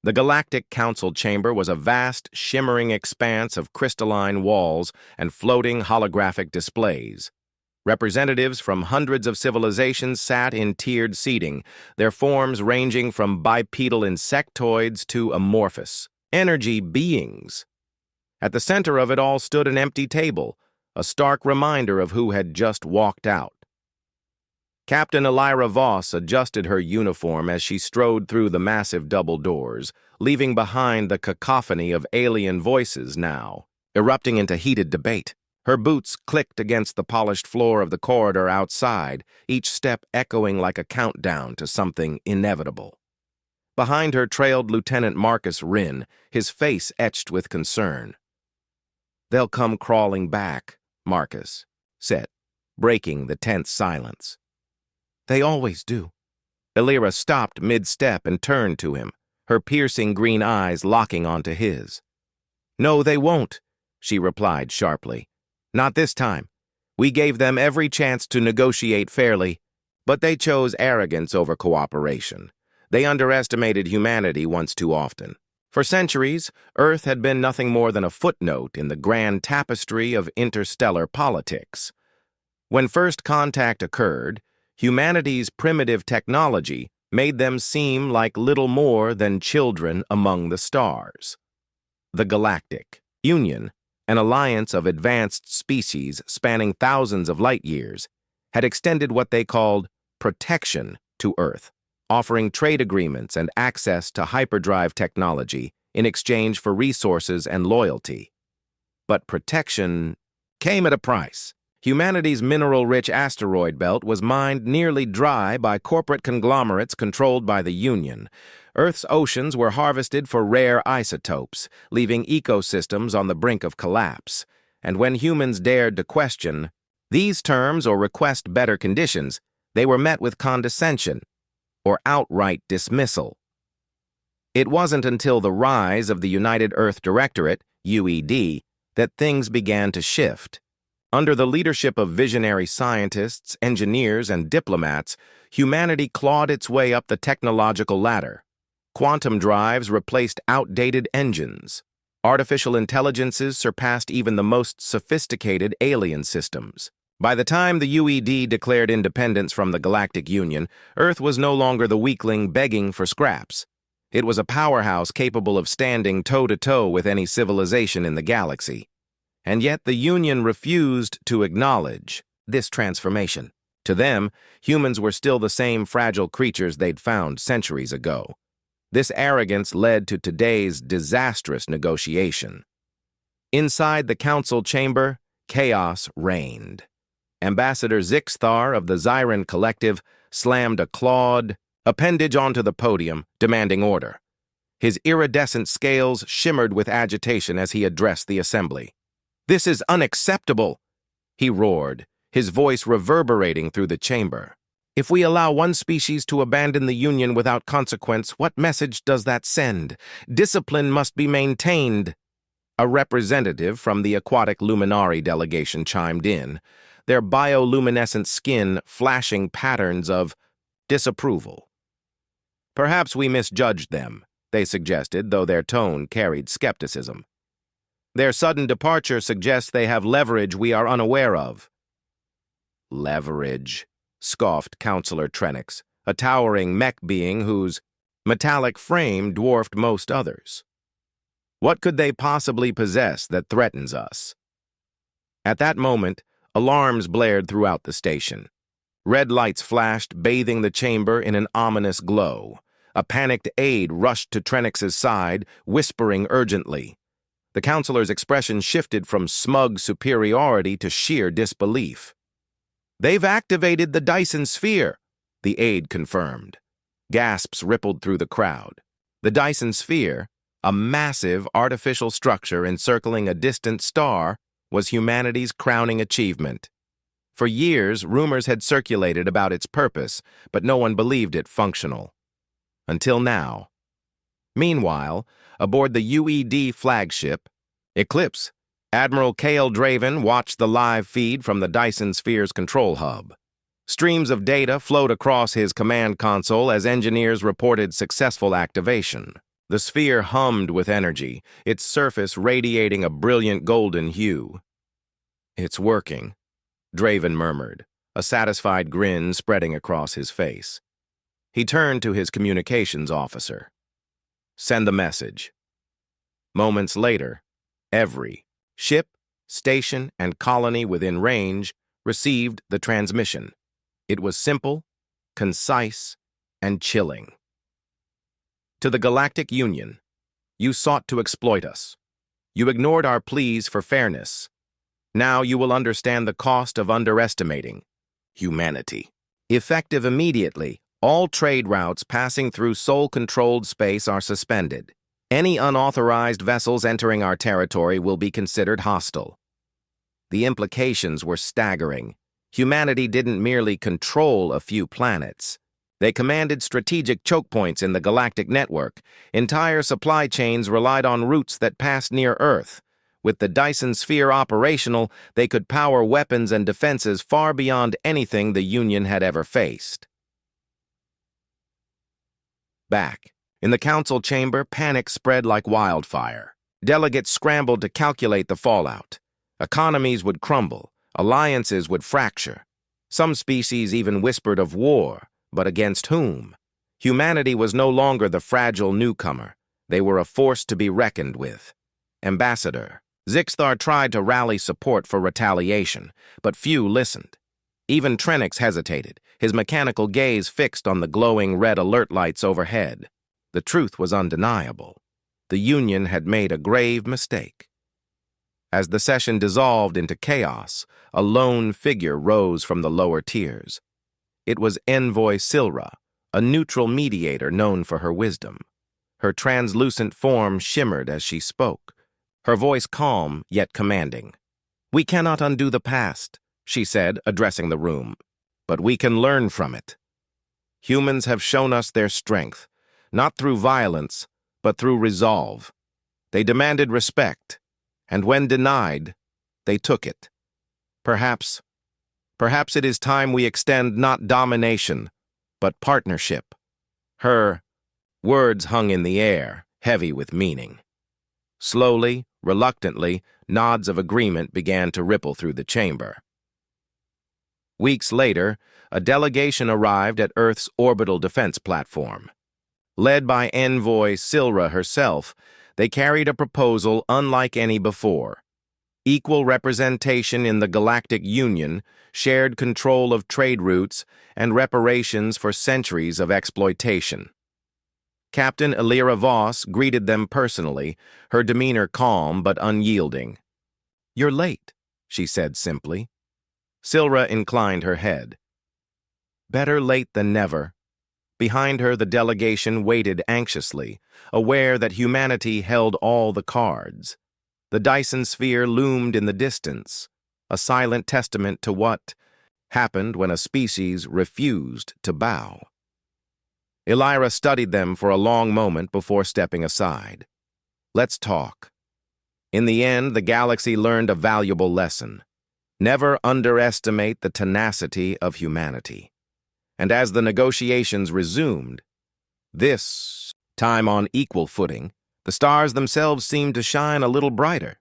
The Galactic Council chamber was a vast, shimmering expanse of crystalline walls and floating holographic displays. Representatives from hundreds of civilizations sat in tiered seating, their forms ranging from bipedal insectoids to amorphous energy beings. At the center of it all stood an empty table, a stark reminder of who had just walked out. Captain Elira Voss adjusted her uniform as she strode through the massive double doors, leaving behind the cacophony of alien voices now, erupting into heated debate. Her boots clicked against the polished floor of the corridor outside, each step echoing like a countdown to something inevitable. Behind her trailed Lieutenant Marcus Rinn, his face etched with concern. "They'll come crawling back," Marcus said, breaking the tense silence. "They always do." Elira stopped mid-step and turned to him, her piercing green eyes locking onto his. "No, they won't," she replied sharply. "Not this time. We gave them every chance to negotiate fairly, but they chose arrogance over cooperation. They underestimated humanity once too often. For centuries, Earth had been nothing more than a footnote in the grand tapestry of interstellar politics. When first contact occurred, humanity's primitive technology made them seem like little more than children among the stars. The Galactic Union, an alliance of advanced species spanning thousands of light years, had extended what they called protection to Earth, offering trade agreements and access to hyperdrive technology in exchange for resources and loyalty. But protection came at a price. Humanity's mineral-rich asteroid belt was mined nearly dry by corporate conglomerates controlled by the Union. Earth's oceans were harvested for rare isotopes, leaving ecosystems on the brink of collapse. And when humans dared to question these terms or request better conditions, they were met with condescension or outright dismissal. It wasn't until the rise of the United Earth Directorate, UED, that things began to shift. Under the leadership of visionary scientists, engineers, and diplomats, humanity clawed its way up the technological ladder. Quantum drives replaced outdated engines. Artificial intelligences surpassed even the most sophisticated alien systems. By the time the UED declared independence from the Galactic Union, Earth was no longer the weakling begging for scraps. It was a powerhouse capable of standing toe-to-toe with any civilization in the galaxy. And yet the Union refused to acknowledge this transformation. To them, humans were still the same fragile creatures they'd found centuries ago. This arrogance led to today's disastrous negotiation. Inside the council chamber, chaos reigned. Ambassador Zixthar of the Zyran Collective slammed a clawed appendage onto the podium, demanding order. His iridescent scales shimmered with agitation as he addressed the assembly. "This is unacceptable," he roared, his voice reverberating through the chamber. "If we allow one species to abandon the Union without consequence, what message does that send? Discipline must be maintained." A representative from the Aquatic Luminari delegation chimed in, their bioluminescent skin flashing patterns of disapproval. "Perhaps we misjudged them," they suggested, though their tone carried skepticism. "Their sudden departure suggests they have leverage we are unaware of." "Leverage," scoffed Counselor Trenix, a towering mech being whose metallic frame dwarfed most others. "What could they possibly possess that threatens us?" At that moment, alarms blared throughout the station. Red lights flashed, bathing the chamber in an ominous glow. A panicked aide rushed to Trenix's side, whispering urgently. The counselor's expression shifted from smug superiority to sheer disbelief. "They've activated the Dyson sphere," the aide confirmed. Gasps rippled through the crowd. The Dyson sphere, a massive artificial structure encircling a distant star, was humanity's crowning achievement. For years, rumors had circulated about its purpose, but no one believed it functional. Until now. Meanwhile, aboard the UED flagship, Eclipse, Admiral Cale Draven watched the live feed from the Dyson Sphere's control hub. Streams of data flowed across his command console as engineers reported successful activation. The sphere hummed with energy, its surface radiating a brilliant golden hue. "It's working," Draven murmured, a satisfied grin spreading across his face. He turned to his communications officer. "Send the message." Moments later, every ship, station, and colony within range received the transmission. It was simple, concise, and chilling. "To the Galactic Union, you sought to exploit us. You ignored our pleas for fairness. Now you will understand the cost of underestimating humanity. Effective immediately, all trade routes passing through Sol-controlled space are suspended. Any unauthorized vessels entering our territory will be considered hostile." The implications were staggering. Humanity didn't merely control a few planets. They commanded strategic choke points in the galactic network. Entire supply chains relied on routes that passed near Earth. With the Dyson Sphere operational, they could power weapons and defenses far beyond anything the Union had ever faced. Back in the council chamber, panic spread like wildfire. Delegates scrambled to calculate the fallout. Economies would crumble. Alliances would fracture. Some species even whispered of war, but against whom? Humanity was no longer the fragile newcomer. They were a force to be reckoned with. Ambassador Zixthar tried to rally support for retaliation, but few listened. Even Trenix hesitated, his mechanical gaze fixed on the glowing red alert lights overhead. The truth was undeniable. The Union had made a grave mistake. As the session dissolved into chaos, a lone figure rose from the lower tiers. It was Envoy Silra, a neutral mediator known for her wisdom. Her translucent form shimmered as she spoke, her voice calm yet commanding. "We cannot undo the past," she said, addressing the room, "but we can learn from it. Humans have shown us their strength, not through violence, but through resolve. They demanded respect, and when denied, they took it. Perhaps it is time we extend not domination, but partnership." Her words hung in the air, heavy with meaning. Slowly, reluctantly, nods of agreement began to ripple through the chamber. Weeks later, a delegation arrived at Earth's orbital defense platform. Led by Envoy Silra herself, they carried a proposal unlike any before. Equal representation in the Galactic Union, shared control of trade routes, and reparations for centuries of exploitation. Captain Elira Voss greeted them personally, her demeanor calm but unyielding. "You're late," she said simply. Silra inclined her head. "Better late than never." Behind her, the delegation waited anxiously, aware that humanity held all the cards. The Dyson Sphere loomed in the distance, a silent testament to what happened when a species refused to bow. Elira studied them for a long moment before stepping aside. "Let's talk." In the end, the galaxy learned a valuable lesson. Never underestimate the tenacity of humanity. And as the negotiations resumed, this time on equal footing, the stars themselves seemed to shine a little brighter.